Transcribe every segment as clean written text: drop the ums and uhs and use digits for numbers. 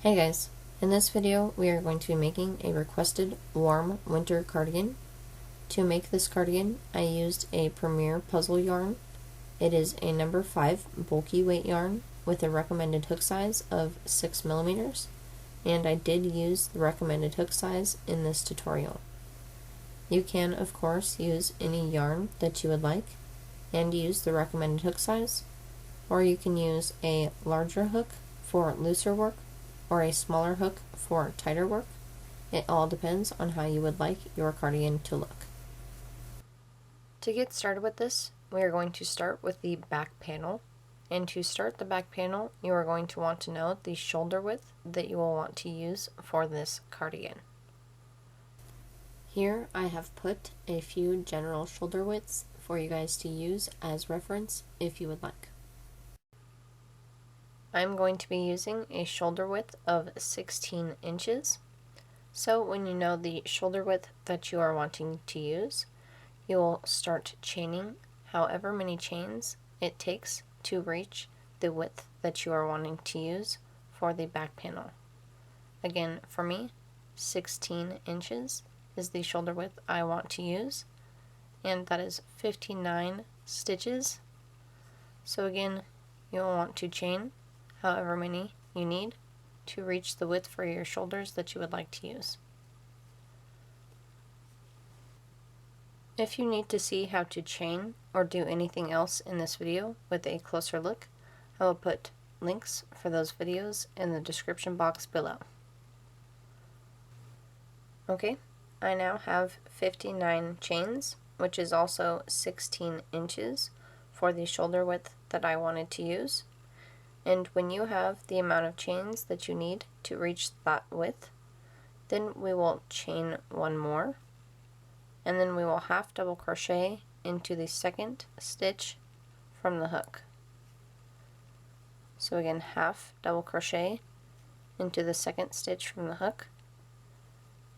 Hey guys, in this video we are going to be making a requested warm winter cardigan. To make this cardigan I used a Premier puzzle yarn. It is a number 5 bulky weight yarn with a recommended hook size of 6mm, and I did use the recommended hook size in this tutorial. You can of course use any yarn that you would like and use the recommended hook size, or you can use a larger hook for looser work or a smaller hook for tighter work. It all depends on how you would like your cardigan to look. To get started with this, we are going to start with the back panel. And to start the back panel, you are going to want to know the shoulder width that you will want to use for this cardigan. Here I have put a few general shoulder widths for you guys to use as reference if you would like. I'm going to be using a shoulder width of 16 inches. So when you know the shoulder width that you are wanting to use, you will start chaining however many chains it takes to reach the width that you are wanting to use for the back panel. Again, for me, 16 inches is the shoulder width I want to use, and that is 59 stitches. So again, you'll want to chain however many you need to reach the width for your shoulders that you would like to use. If you need to see how to chain or do anything else in this video with a closer look, I will put links for those videos in the description box below. Okay, I now have 59 chains, which is also 16 inches for the shoulder width that I wanted to use. And when you have the amount of chains that you need to reach that width, then we will chain one more, and then we will half double crochet into the second stitch from the hook. So again, half double crochet into the second stitch from the hook,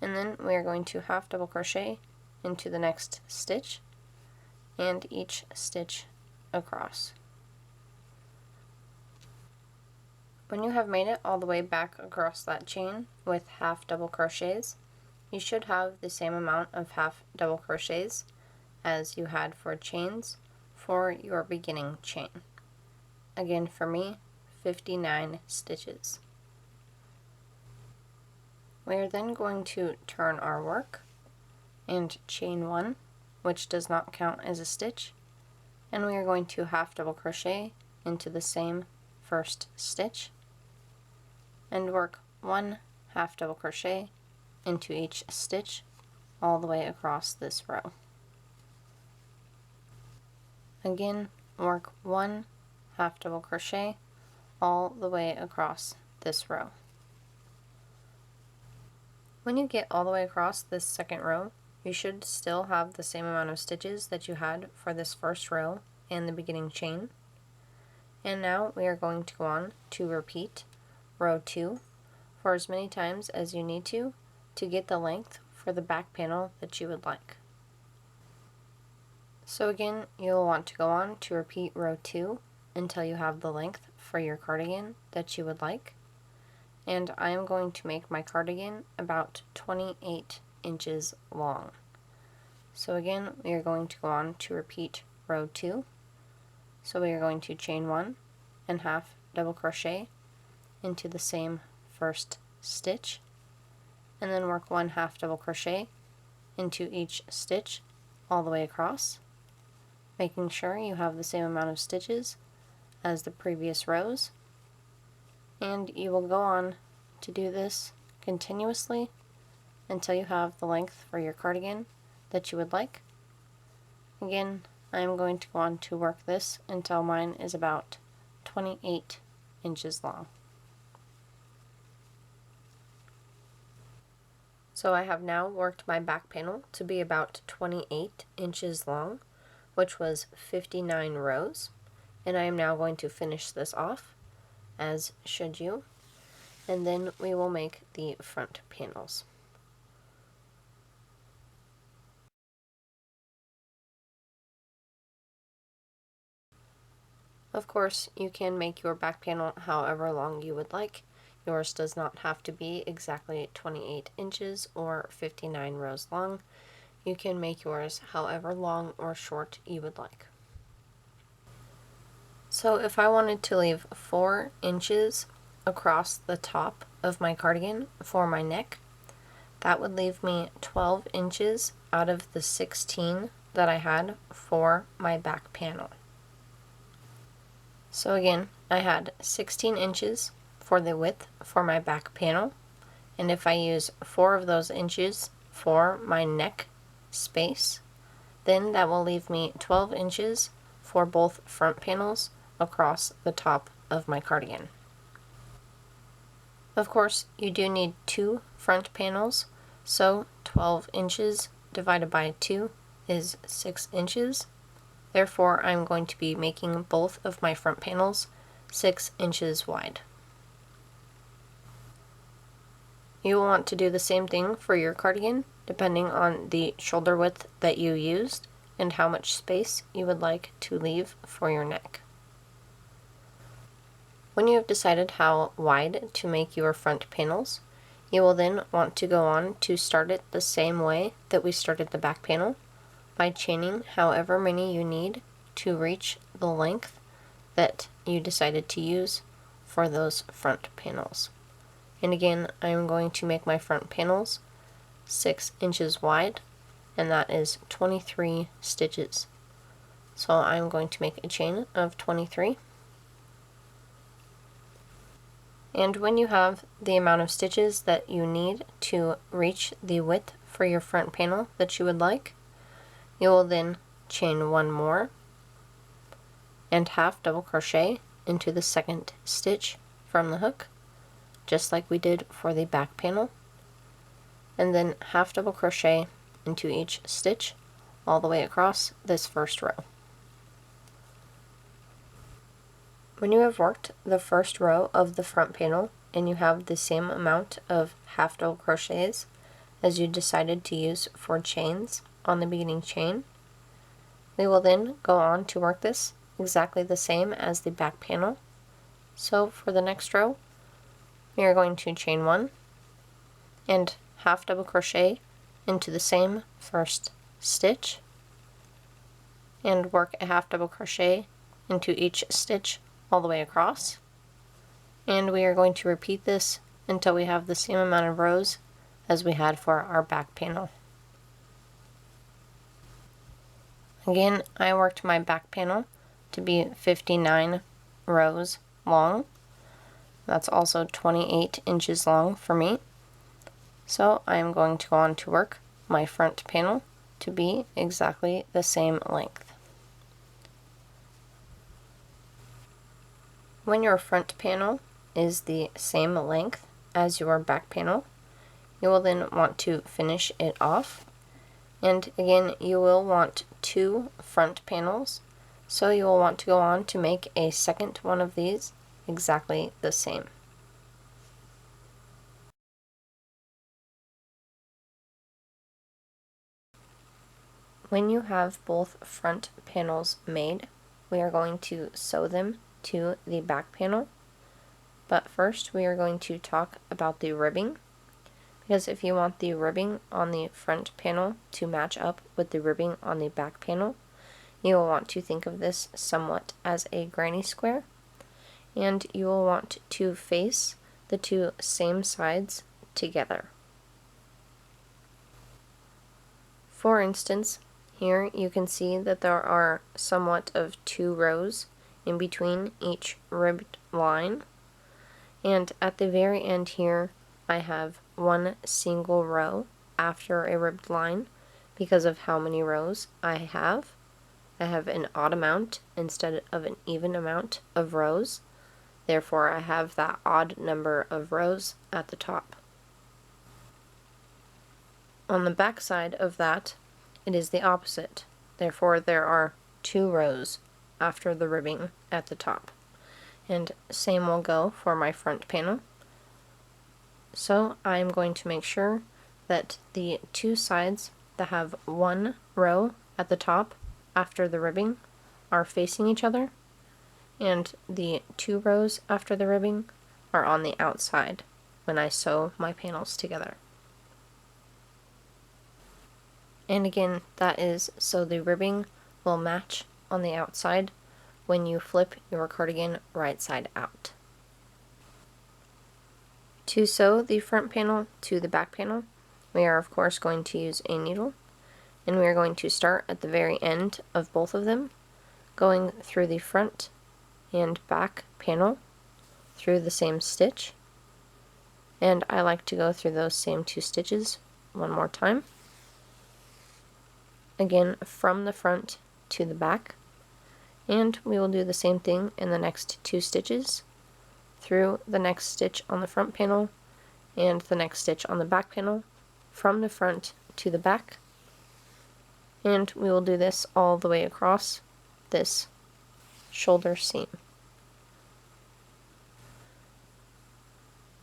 and then we are going to half double crochet into the next stitch and each stitch across. When you have made it all the way back across that chain with half double crochets, you should have the same amount of half double crochets as you had for chains for your beginning chain. Again, for me, 59 stitches. We are then going to turn our work and chain one, which does not count as a stitch, and we are going to half double crochet into the same first stitch and work one half double crochet into each stitch all the way across this row. Again, work one half double crochet all the way across this row. When you get all the way across this second row, you should still have the same amount of stitches that you had for this first row and the beginning chain. And now we are going to go on to repeat row 2 for as many times as you need to get the length for the back panel that you would like. So again, you'll want to go on to repeat row 2 until you have the length for your cardigan that you would like. And I am going to make my cardigan about 28 inches long. So again, we are going to go on to repeat row 2. So we are going to chain 1 and half double crochet into the same first stitch, and then work one half double crochet into each stitch all the way across, making sure you have the same amount of stitches as the previous rows. And you will go on to do this continuously until you have the length for your cardigan that you would like. Again, I am going to go on to work this until mine is about 28 inches long. So I have now worked my back panel to be about 28 inches long, which was 59 rows, and I am now going to finish this off, as should you, and then we will make the front panels. Of course, you can make your back panel however long you would like. Yours does not have to be exactly 28 inches or 59 rows long. You can make yours however long or short you would like. So if I wanted to leave 4 inches across the top of my cardigan for my neck, that would leave me 12 inches out of the 16 that I had for my back panel. So again, I had 16 inches for the width for my back panel, and if I use 4 of those inches for my neck space, then that will leave me 12 inches for both front panels across the top of my cardigan. Of course, you do need 2 front panels, so 12 inches divided by 2 is 6 inches. Therefore, I'm going to be making both of my front panels 6 inches wide. You will want to do the same thing for your cardigan, depending on the shoulder width that you used and how much space you would like to leave for your neck. When you have decided how wide to make your front panels, you will then want to go on to start it the same way that we started the back panel, by chaining however many you need to reach the length that you decided to use for those front panels. And again, I'm going to make my front panels 6 inches wide, and that is 23 stitches. So I'm going to make a chain of 23. And when you have the amount of stitches that you need to reach the width for your front panel that you would like, you will then chain 1 more and half double crochet into the second stitch from the hook, just like we did for the back panel, and then half double crochet into each stitch all the way across this first row. When you have worked the first row of the front panel and you have the same amount of half double crochets as you decided to use for chains on the beginning chain, we will then go on to work this exactly the same as the back panel. So for the next row, we are going to chain 1 and half double crochet into the same first stitch and work a half double crochet into each stitch all the way across. And we are going to repeat this until we have the same amount of rows as we had for our back panel. Again, I worked my back panel to be 59 rows long. That's also 28 inches long for me. So I am going to go on to work my front panel to be exactly the same length. When your front panel is the same length as your back panel, you will then want to finish it off. And again, you will want 2 front panels, so you will want to go on to make a second one of these exactly the same. When you have both front panels made, we are going to sew them to the back panel. But first we are going to talk about the ribbing, because if you want the ribbing on the front panel to match up with the ribbing on the back panel, you will want to think of this somewhat as a granny square, and you will want to face the 2 same sides together. For instance, here you can see that there are somewhat of 2 rows in between each ribbed line, and at the very end here I have 1 single row after a ribbed line because of how many rows I have. I have an odd amount instead of an even amount of rows. Therefore, I have that odd number of rows at the top. On the back side of that, it is the opposite. Therefore, there are 2 rows after the ribbing at the top. And same will go for my front panel. So I'm going to make sure that the 2 sides that have 1 row at the top after the ribbing are facing each other, and the 2 rows after the ribbing are on the outside when I sew my panels together. And again, that is so the ribbing will match on the outside when you flip your cardigan right side out. To sew the front panel to the back panel, we are of course going to use a needle, and we are going to start at the very end of both of them, going through the front and back panel through the same stitch. And I like to go through those same 2 stitches one more time. Again, from the front to the back, and we will do the same thing in the next 2 stitches, through the next stitch on the front panel and the next stitch on the back panel, from the front to the back, and we will do this all the way across this shoulder seam.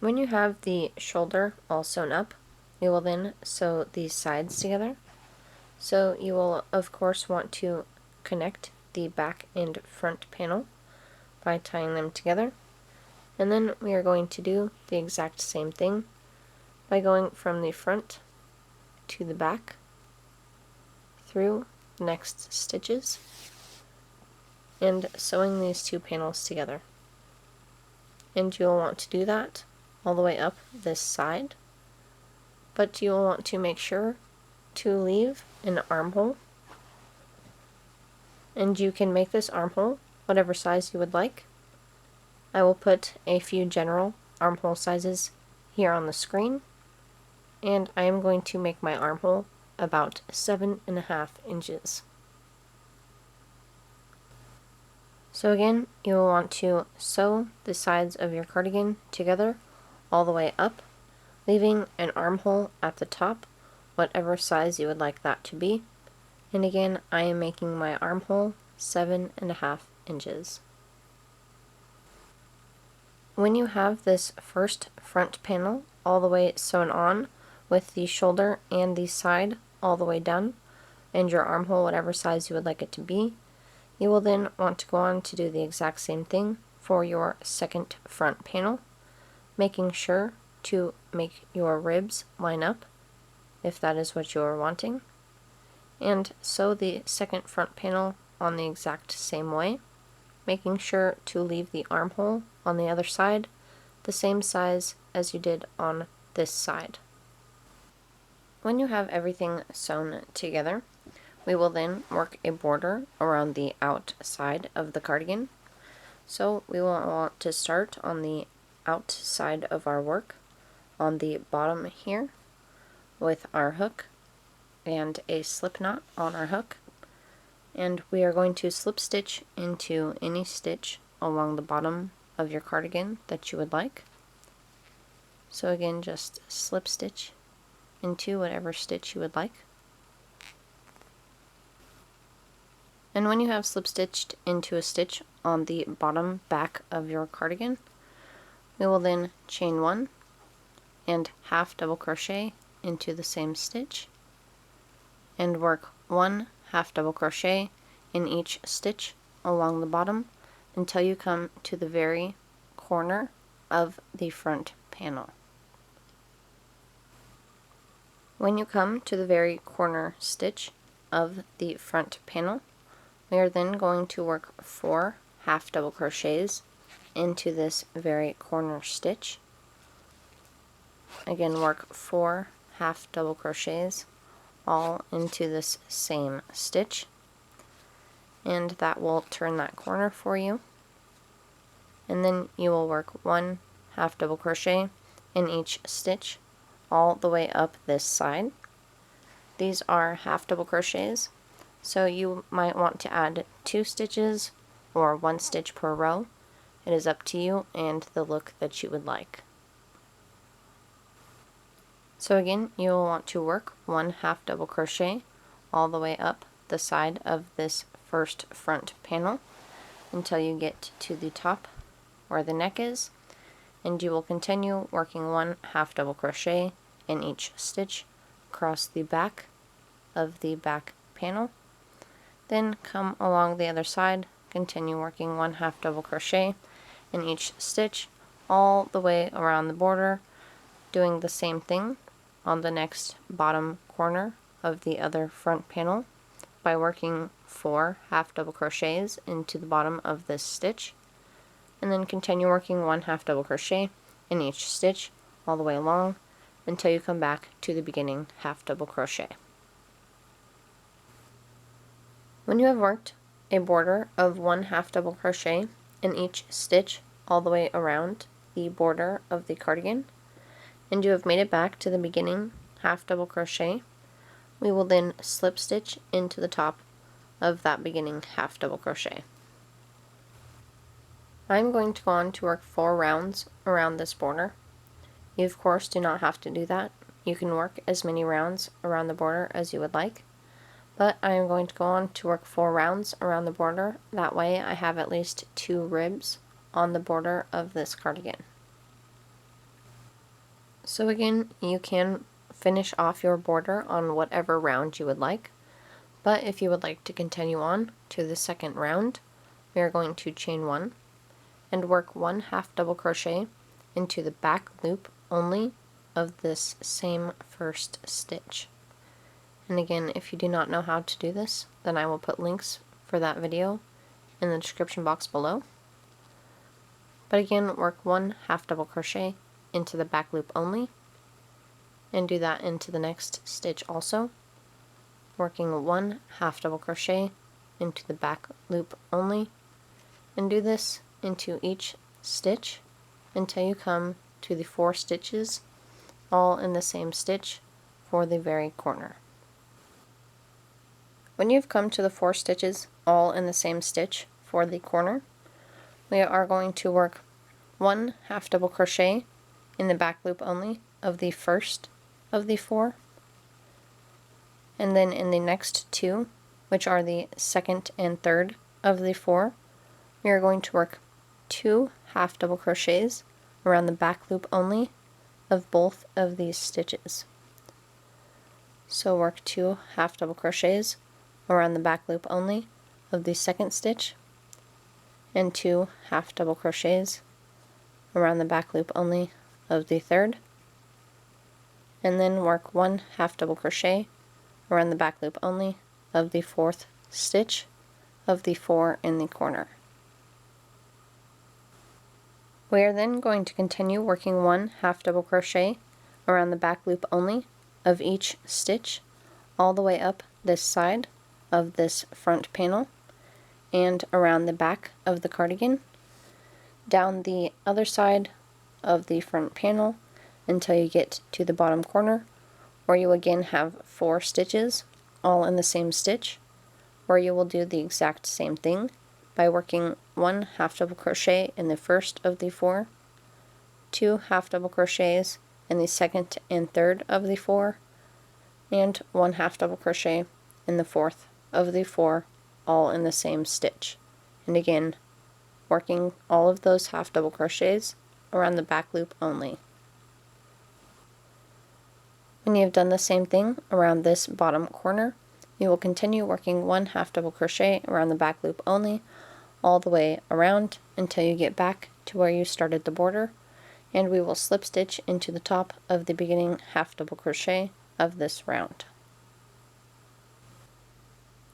When you have the shoulder all sewn up, we will then sew these sides together. So you will of course want to connect the back and front panel by tying them together, and then we are going to do the exact same thing by going from the front to the back through the next stitches and sewing these 2 panels together. And you will want to do that all the way up this side, but you will want to make sure to leave an armhole, and you can make this armhole whatever size you would like. I will put a few general armhole sizes here on the screen, and I am going to make my armhole about 7.5 inches. So again, you will want to sew the sides of your cardigan together all the way up, leaving an armhole at the top, whatever size you would like that to be. And again, I am making my armhole 7.5 inches. When you have this first front panel all the way sewn on with the shoulder and the side all the way done, and your armhole whatever size you would like it to be, you will then want to go on to do the exact same thing for your second front panel, making sure to make your ribs line up if that is what you are wanting, and sew the second front panel on the exact same way, making sure to leave the armhole on the other side the same size as you did on this side. When you have everything sewn together, we will then work a border around the outside of the cardigan. So we will want to start on the outside of our work, on the bottom here, with our hook and a slip knot on our hook, and we are going to slip stitch into any stitch along the bottom of your cardigan that you would like. So again, just slip stitch into whatever stitch you would like. And when you have slip stitched into a stitch on the bottom back of your cardigan, we will then chain 1 and half double crochet into the same stitch and work 1 half double crochet in each stitch along the bottom until you come to the very corner of the front panel. When you come to the very corner stitch of the front panel, we are then going to work 4 half double crochets into this very corner stitch. Again, work 4 half double crochets all into this same stitch, and that will turn that corner for you. And then you will work 1 half double crochet in each stitch all the way up this side. These are half double crochets, so you might want to add 2 stitches or 1 stitch per row. It is up to you and the look that you would like. So again, you will want to work 1 half double crochet all the way up the side of this first front panel until you get to the top where the neck is, and you will continue working 1 half double crochet in each stitch across the back of the back panel. Then come along the other side, continue working 1 half double crochet in each stitch all the way around the border, doing the same thing on the next bottom corner of the other front panel by working 4 half double crochets into the bottom of this stitch, and then continue working 1 half double crochet in each stitch all the way along until you come back to the beginning half double crochet. When you have worked a border of 1 half double crochet in each stitch all the way around the border of the cardigan, and you have made it back to the beginning half double crochet, we will then slip stitch into the top of that beginning half double crochet. I'm going to go on to work 4 rounds around this border. You of course do not have to do that. You can work as many rounds around the border as you would like, but I am going to go on to work 4 rounds around the border. That way I have at least 2 ribs on the border of this cardigan. So again, you can finish off your border on whatever round you would like, but if you would like to continue on to the second round, we are going to chain 1 and work 1 half double crochet into the back loop only of this same first stitch. And again, if you do not know how to do this, then I will put links for that video in the description box below. But again, work 1 half double crochet into the back loop only, and do that into the next stitch also, working 1 half double crochet into the back loop only, and do this into each stitch until you come to the 4 stitches all in the same stitch for the very corner. When you've come to the 4 stitches all in the same stitch for the corner, we are going to work 1 half double crochet in the back loop only of the first of the 4, and then in the next 2, which are the second and third of the 4, we are going to work 2 half double crochets around the back loop only of both of these stitches. So work 2 half double crochets around the back loop only of the second stitch, and 2 half double crochets around the back loop only of the third, and then work 1 half double crochet around the back loop only of the 4th stitch of the 4 in the corner. We are then going to continue working 1 half double crochet around the back loop only of each stitch all the way up this side of this front panel and around the back of the cardigan, down the other side of the front panel until you get to the bottom corner, where you again have 4 stitches all in the same stitch, where you will do the exact same thing by working 1 half double crochet in the first of the 4, 2 half double crochets in the second and third of the 4, and 1 half double crochet in the 4th of the 4, all in the same stitch. And again, working all of those half double crochets around the back loop only. When you have done the same thing around this bottom corner, you will continue working 1 half double crochet around the back loop only all the way around until you get back to where you started the border, and we will slip stitch into the top of the beginning half double crochet of this round.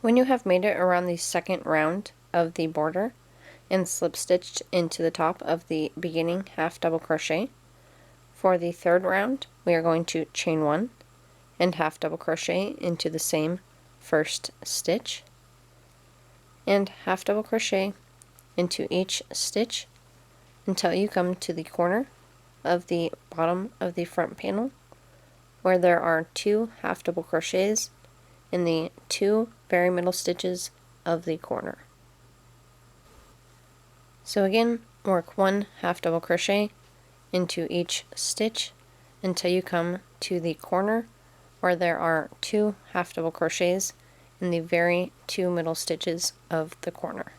When you have made it around the second round of the border and slip stitched into the top of the beginning half double crochet, for the third round we are going to chain 1 and half double crochet into the same first stitch, and half double crochet into each stitch until you come to the corner of the bottom of the front panel, where there are 2 half double crochets in the 2 very middle stitches of the corner. So again, work 1 half double crochet into each stitch until you come to the corner where there are 2 half double crochets in the very 2 middle stitches of the corner.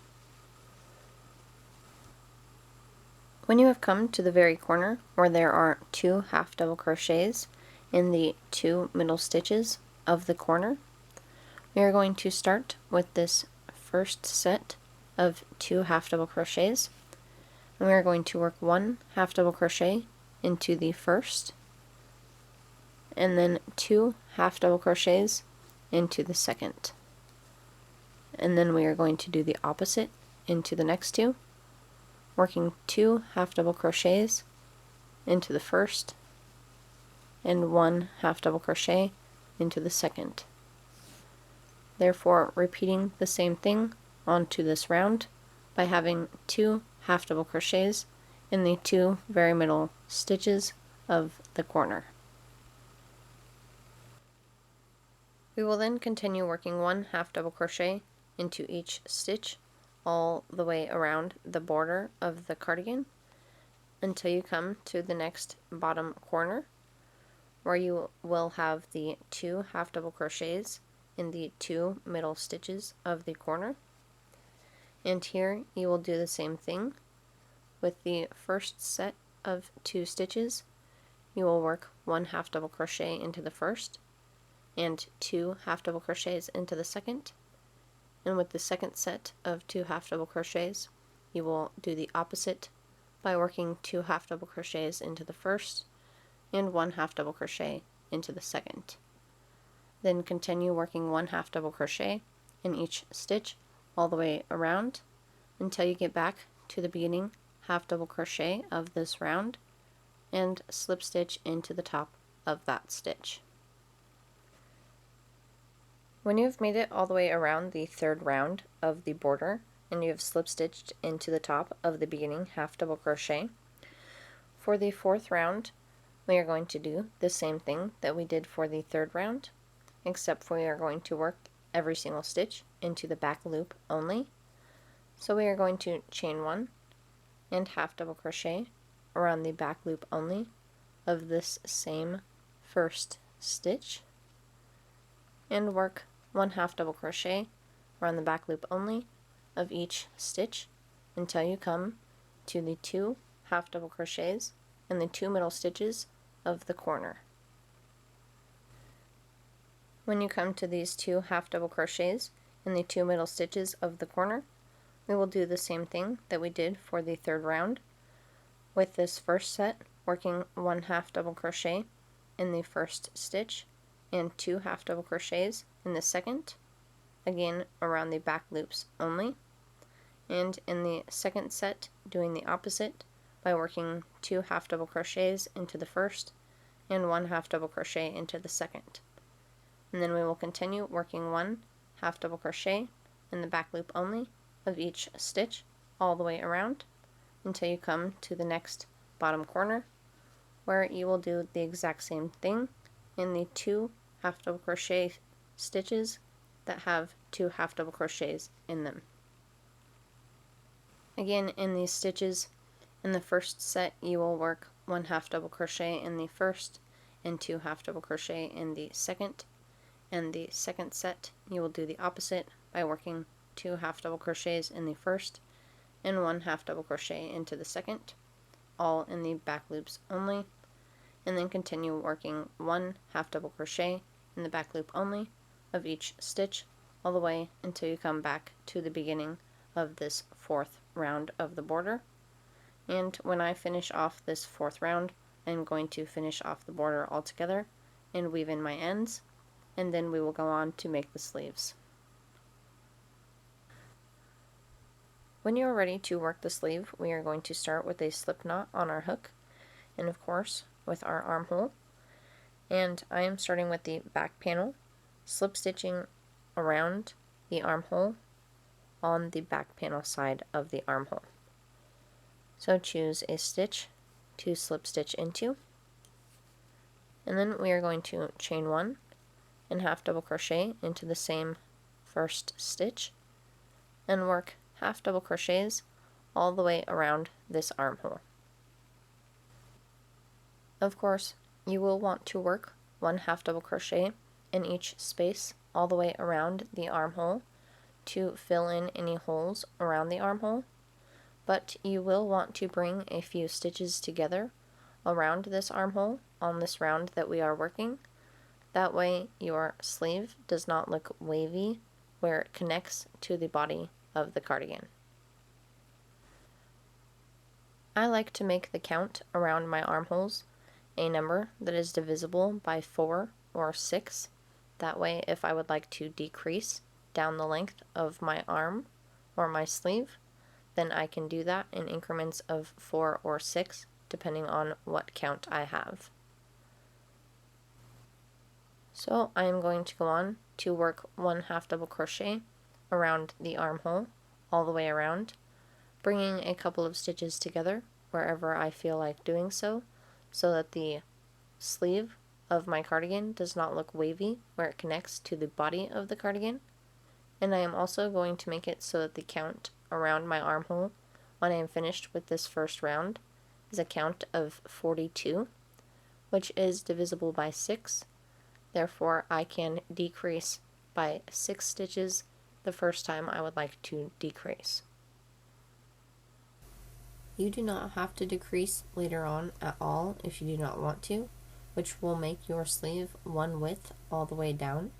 When you have come to the very corner where there are 2 half double crochets in the 2 middle stitches of the corner, we are going to start with this first set of 2 half double crochets And we are going to work 1 half double crochet into the first, and then 2 half double crochets into the second. And then we are going to do the opposite into the next two, working 2 half double crochets into the first, and 1 half double crochet into the second. Therefore, repeating the same thing onto this round by having 2 half double crochets in the 2 very middle stitches of the corner. We will then continue working 1 half double crochet into each stitch all the way around the border of the cardigan until you come to the next bottom corner, where you will have the 2 half double crochets in the 2 middle stitches of the corner. And here you will do the same thing. With the first set of 2 stitches, you will work 1 half double crochet into the first and 2 half double crochets into the second. And with the second set of 2 half double crochets, you will do the opposite by working 2 half double crochets into the first and 1 half double crochet into the second. Then continue working 1 half double crochet in each stitch all the way around until you get back to the beginning half double crochet of this round and slip stitch into the top of that stitch. When you have made it all the way around the third round of the border and you have slip stitched into the top of the beginning half double crochet, for the fourth round we are going to do the same thing that we did for the third round, except for we are going to work every single stitch into the back loop only. So we are going to chain 1 and half double crochet around the back loop only of this same first stitch, and work 1 half double crochet around the back loop only of each stitch until you come to the 2 half double crochets in the 2 middle stitches of the corner. When you come to these 2 half double crochets in the 2 middle stitches of the corner, we will do the same thing that we did for the third round. With this first set, working 1 half double crochet in the first stitch and 2 half double crochets in the second, again around the back loops only, and in the second set doing the opposite by working 2 half double crochets into the first and 1 half double crochet into the second. And then we will continue working 1 half double crochet in the back loop only of each stitch all the way around until you come to the next bottom corner, where you will do the exact same thing in the 2 half double crochet stitches that have 2 half double crochets in them. Again, in these stitches in the first set you will work 1 half double crochet in the first and 2 half double crochet in the second, and the second set you will do the opposite by working 2 half double crochets in the first and 1 half double crochet into the second, all in the back loops only, and then continue working 1 half double crochet in the back loop only of each stitch all the way until you come back to the beginning of this fourth round of the border. And when I finish off this fourth round, I'm going to finish off the border altogether and weave in my ends, and then we will go on to make the sleeves. When you are ready to work the sleeve, we are going to start with a slip knot on our hook, and of course with our armhole. And I am starting with the back panel, slip stitching around the armhole on the back panel side of the armhole. So choose a stitch to slip stitch into, and then we are going to chain 1 and half double crochet into the same first stitch and work half double crochets all the way around this armhole. Of course, you will want to work 1 half double crochet in each space all the way around the armhole to fill in any holes around the armhole, but you will want to bring a few stitches together around this armhole on this round that we are working. That way your sleeve does not look wavy where it connects to the body of the cardigan. I like to make the count around my armholes a number that is divisible by 4 or 6. That way, if I would like to decrease down the length of my arm or my sleeve, then I can do that in increments of 4 or 6, depending on what count I have. So I am going to go on to work 1 half double crochet around the armhole all the way around, bringing a couple of stitches together wherever I feel like doing so that the sleeve of my cardigan does not look wavy where it connects to the body of the cardigan. And I am also going to make it so that the count around my armhole when I am finished with this first round is a count of 42, which is divisible by 6. Therefore, I can decrease by 6 stitches the first time I would like to decrease. You do not have to decrease later on at all if you do not want to, which will make your sleeve one width all the way down,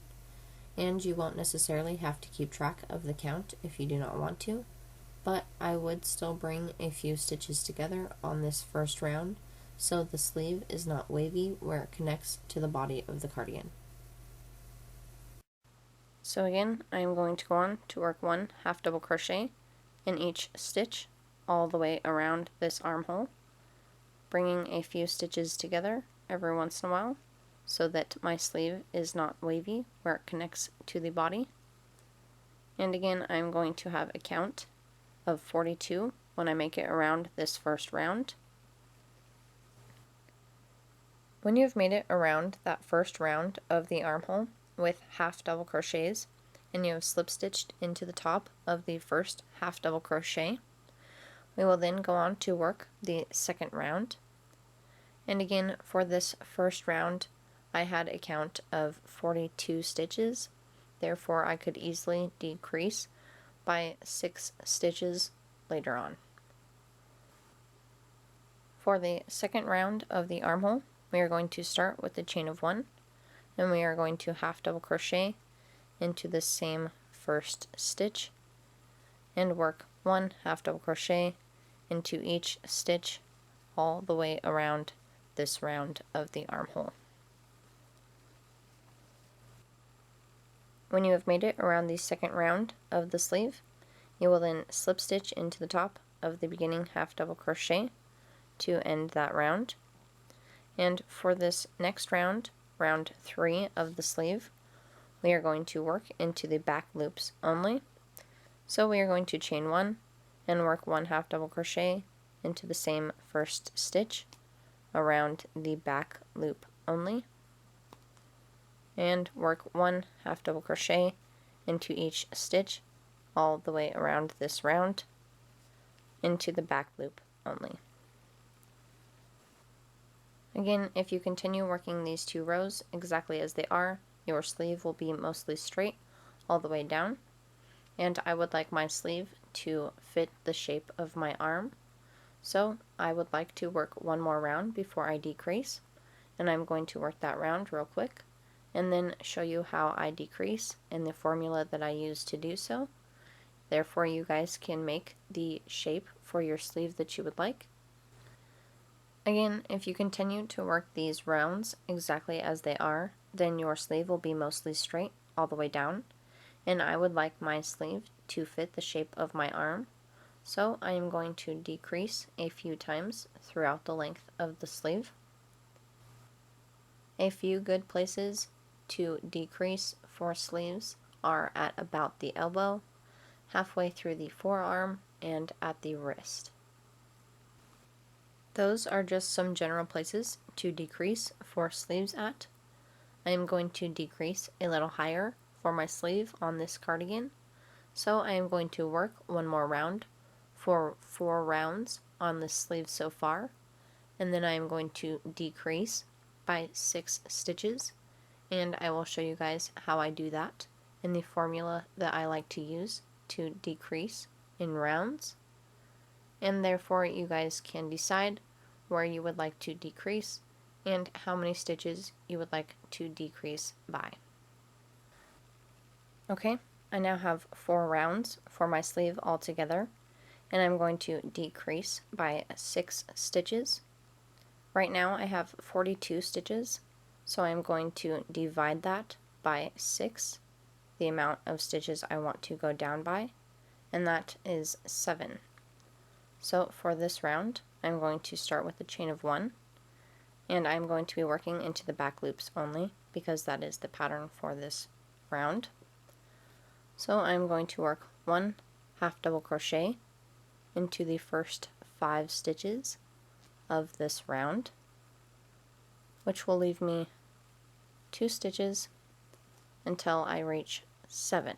and you won't necessarily have to keep track of the count if you do not want to, but I would still bring a few stitches together on this first round so the sleeve is not wavy where it connects to the body of the cardigan. So again, I am going to go on to work 1 half double crochet in each stitch all the way around this armhole, bringing a few stitches together every once in a while so that my sleeve is not wavy where it connects to the body. And again, I'm going to have a count of 42 when I make it around this first round. When you've made it around that first round of the armhole with half double crochets and you have slip stitched into the top of the first half double crochet, we will then go on to work the second round. And again, for this first round, I had a count of 42 stitches, therefore I could easily decrease by 6 stitches later on. For the second round of the armhole, we are going to start with the chain of 1, and we are going to half double crochet into the same first stitch and work 1 half double crochet into each stitch all the way around this round of the armhole. When you have made it around the second round of the sleeve, you will then slip stitch into the top of the beginning half double crochet to end that round. And for this next round, round 3 of the sleeve, we are going to work into the back loops only. So we are going to chain 1 and work 1 half double crochet into the same first stitch around the back loop only, and work 1 half double crochet into each stitch all the way around this round into the back loop only. Again, if you continue working these 2 rows exactly as they are, your sleeve will be mostly straight all the way down, and I would like my sleeve to fit the shape of my arm, so I would like to work 1 more round before I decrease, and I'm going to work that round real quick and then show you how I decrease and the formula that I use to do so. Therefore, you guys can make the shape for your sleeve that you would like. Again, if you continue to work these rounds exactly as they are, then your sleeve will be mostly straight all the way down, and I would like my sleeve to fit the shape of my arm, so I am going to decrease a few times throughout the length of the sleeve. A few good places to decrease for sleeves are at about the elbow, halfway through the forearm, and at the wrist. Those are just some general places to decrease for sleeves at. I am going to decrease a little higher for my sleeve on this cardigan, so I am going to work 1 more round for 4 rounds on this sleeve so far, and then I am going to decrease by 6 stitches, and I will show you guys how I do that in the formula that I like to use to decrease in rounds, and therefore you guys can decide where you would like to decrease and how many stitches you would like to decrease by. Okay, I now have 4 rounds for my sleeve all together, and I'm going to decrease by 6 stitches. Right now I have 42 stitches, so I'm going to divide that by 6, the amount of stitches I want to go down by, and that is 7. So for this round, I'm going to start with a chain of 1, and I'm going to be working into the back loops only because that is the pattern for this round. So I'm going to work 1 half double crochet into the first 5 stitches of this round, which will leave me 2 stitches until I reach 7.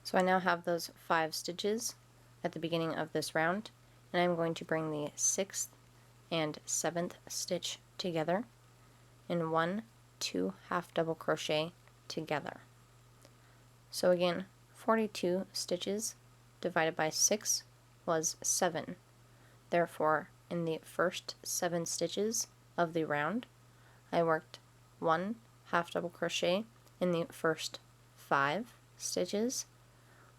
So I now have those 5 stitches at the beginning of this round, and I'm going to bring the 6th and 7th stitch together in 1, 2 half double crochet together. So again, 42 stitches divided by 6 was 7. Therefore, in the first 7 stitches of the round, I worked 1 half double crochet in the first 5 stitches,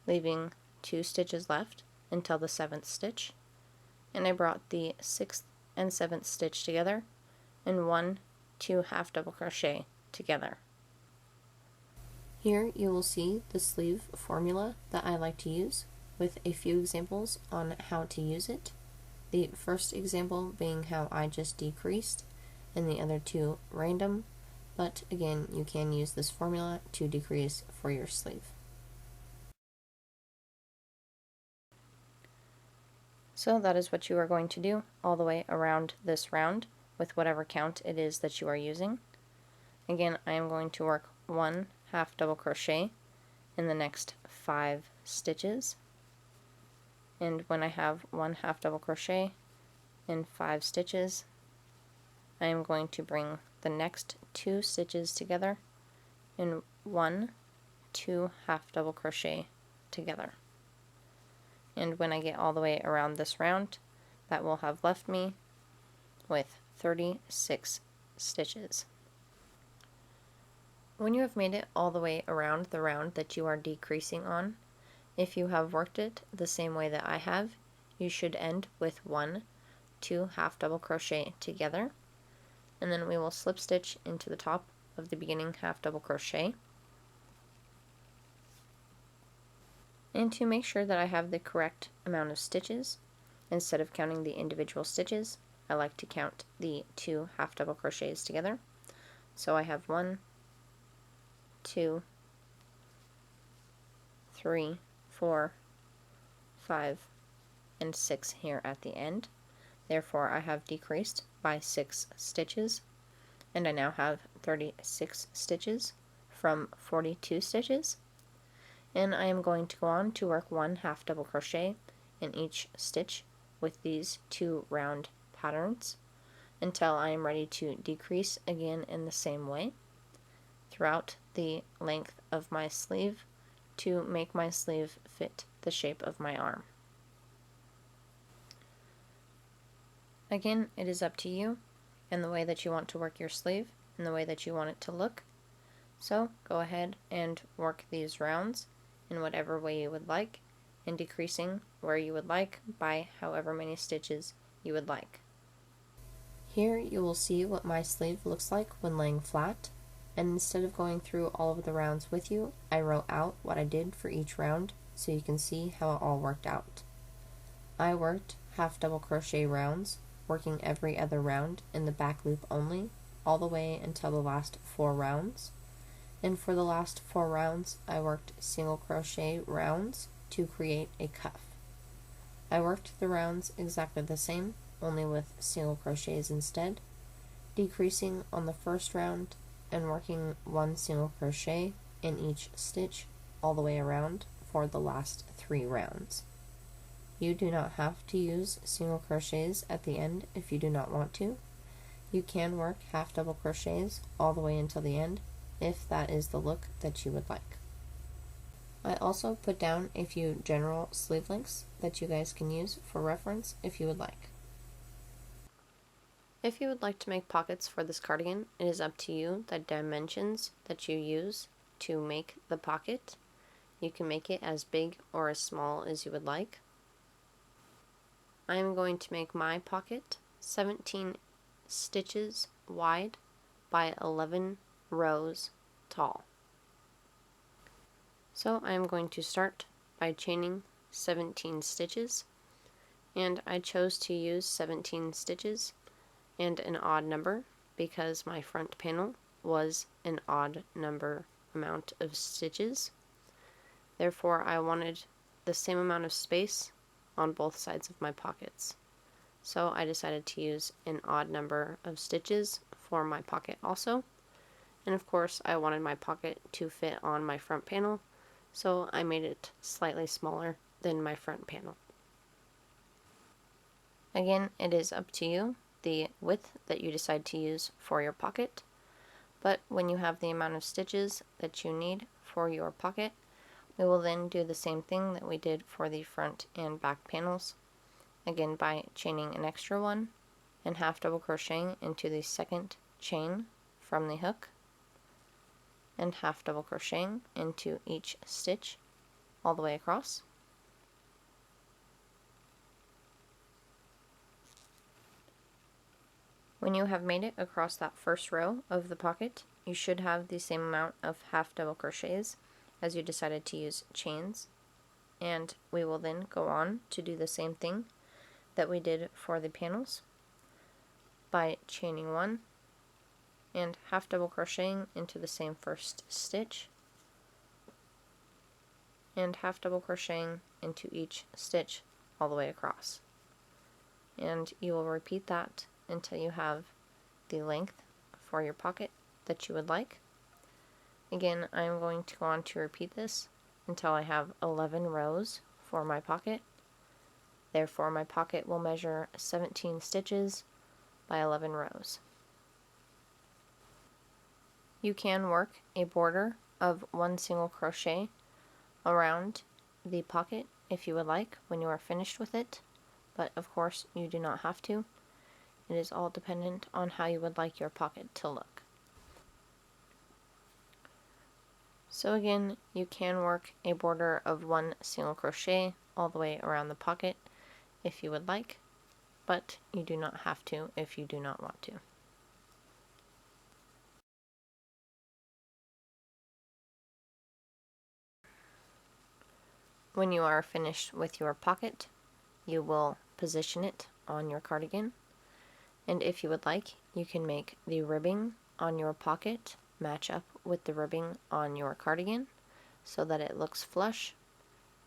leaving 2 stitches left until the 7th stitch, and I brought the 6th and 7th stitch together in 1, 2 half double crochet together. Here you will see the sleeve formula that I like to use, with a few examples on how to use it. The first example being how I just decreased, and the other 2 random, but again, you can use this formula to decrease for your sleeve. So that is what you are going to do all the way around this round with whatever count it is that you are using. Again, I am going to work 1 half double crochet in the next 5 stitches, and when I have 1 half double crochet in 5 stitches, I am going to bring the next 2 stitches together in 1, 2 half double crochet together. And when I get all the way around this round, that will have left me with 36 stitches. When you have made it all the way around the round that you are decreasing on, if you have worked it the same way that I have, you should end with 1, 2 half double crochet together, and then we will slip stitch into the top of the beginning half double crochet. And to make sure that I have the correct amount of stitches, instead of counting the individual stitches, I like to count the 2 half double crochets together. So I have 1, 2, 3, 4, 5, and 6 here at the end. Therefore, I have decreased by 6 stitches, and I now have 36 stitches from 42 stitches. And I am going to go on to work 1 half double crochet in each stitch with these 2 round patterns until I am ready to decrease again in the same way throughout the length of my sleeve to make my sleeve fit the shape of my arm. Again, it is up to you and the way that you want to work your sleeve and the way that you want it to look. So go ahead and work these rounds in whatever way you would like, and decreasing where you would like by however many stitches you would like. Here you will see what my sleeve looks like when laying flat, and instead of going through all of the rounds with you, I wrote out what I did for each round so you can see how it all worked out. I worked half double crochet rounds, working every other round in the back loop only, all the way until the last 4 rounds. And for the last 4 rounds, I worked single crochet rounds to create a cuff. I worked the rounds exactly the same, only with single crochets instead, decreasing on the first round and working 1 single crochet in each stitch all the way around for the last 3 rounds. You do not have to use single crochets at the end if you do not want to. You can work half double crochets all the way until the end if that is the look that you would like. I also put down a few general sleeve links that you guys can use for reference if you would like. If you would like to make pockets for this cardigan, it is up to you the dimensions that you use to make the pocket. You can make it as big or as small as you would like. I am going to make my pocket 17 stitches wide by 11 rows tall. So I am going to start by chaining 17 stitches, and I chose to use 17 stitches and an odd number because my front panel was an odd number amount of stitches. Therefore, I wanted the same amount of space on both sides of my pockets. So I decided to use an odd number of stitches for my pocket also. And of course, I wanted my pocket to fit on my front panel, so I made it slightly smaller than my front panel. Again, it is up to you the width that you decide to use for your pocket, but when you have the amount of stitches that you need for your pocket, we will then do the same thing that we did for the front and back panels, again by chaining an extra one and half double crocheting into the second chain from the hook, and half double crocheting into each stitch all the way across. When you have made it across that first row of the pocket, you should have the same amount of half double crochets as you decided to use chains, and we will then go on to do the same thing that we did for the panels by chaining one and half double crocheting into the same first stitch and half double crocheting into each stitch all the way across. And you will repeat that until you have the length for your pocket that you would like. Again, I am going to go on to repeat this until I have 11 rows for my pocket. Therefore, my pocket will measure 17 stitches by 11 rows. You can work a border of 1 single crochet around the pocket if you would like when you are finished with it, but of course you do not have to. It is all dependent on how you would like your pocket to look. So again, you can work a border of 1 single crochet all the way around the pocket if you would like, but you do not have to if you do not want to. When you are finished with your pocket, you will position it on your cardigan, and if you would like, you can make the ribbing on your pocket match up with the ribbing on your cardigan so that it looks flush,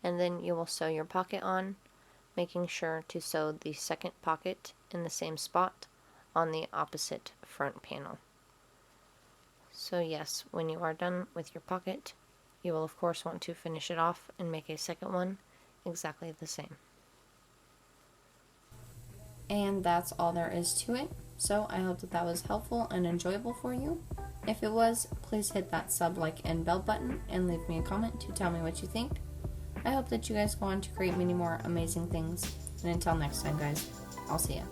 and then you will sew your pocket on, making sure to sew the second pocket in the same spot on the opposite front panel. So yes, when you are done with your pocket, you will of course want to finish it off and make a second one exactly the same. And that's all there is to it. So I hope that that was helpful and enjoyable for you. If it was, please hit that sub, like, and bell button and leave me a comment to tell me what you think. I hope that you guys go on to create many more amazing things. And until next time, guys, I'll see ya.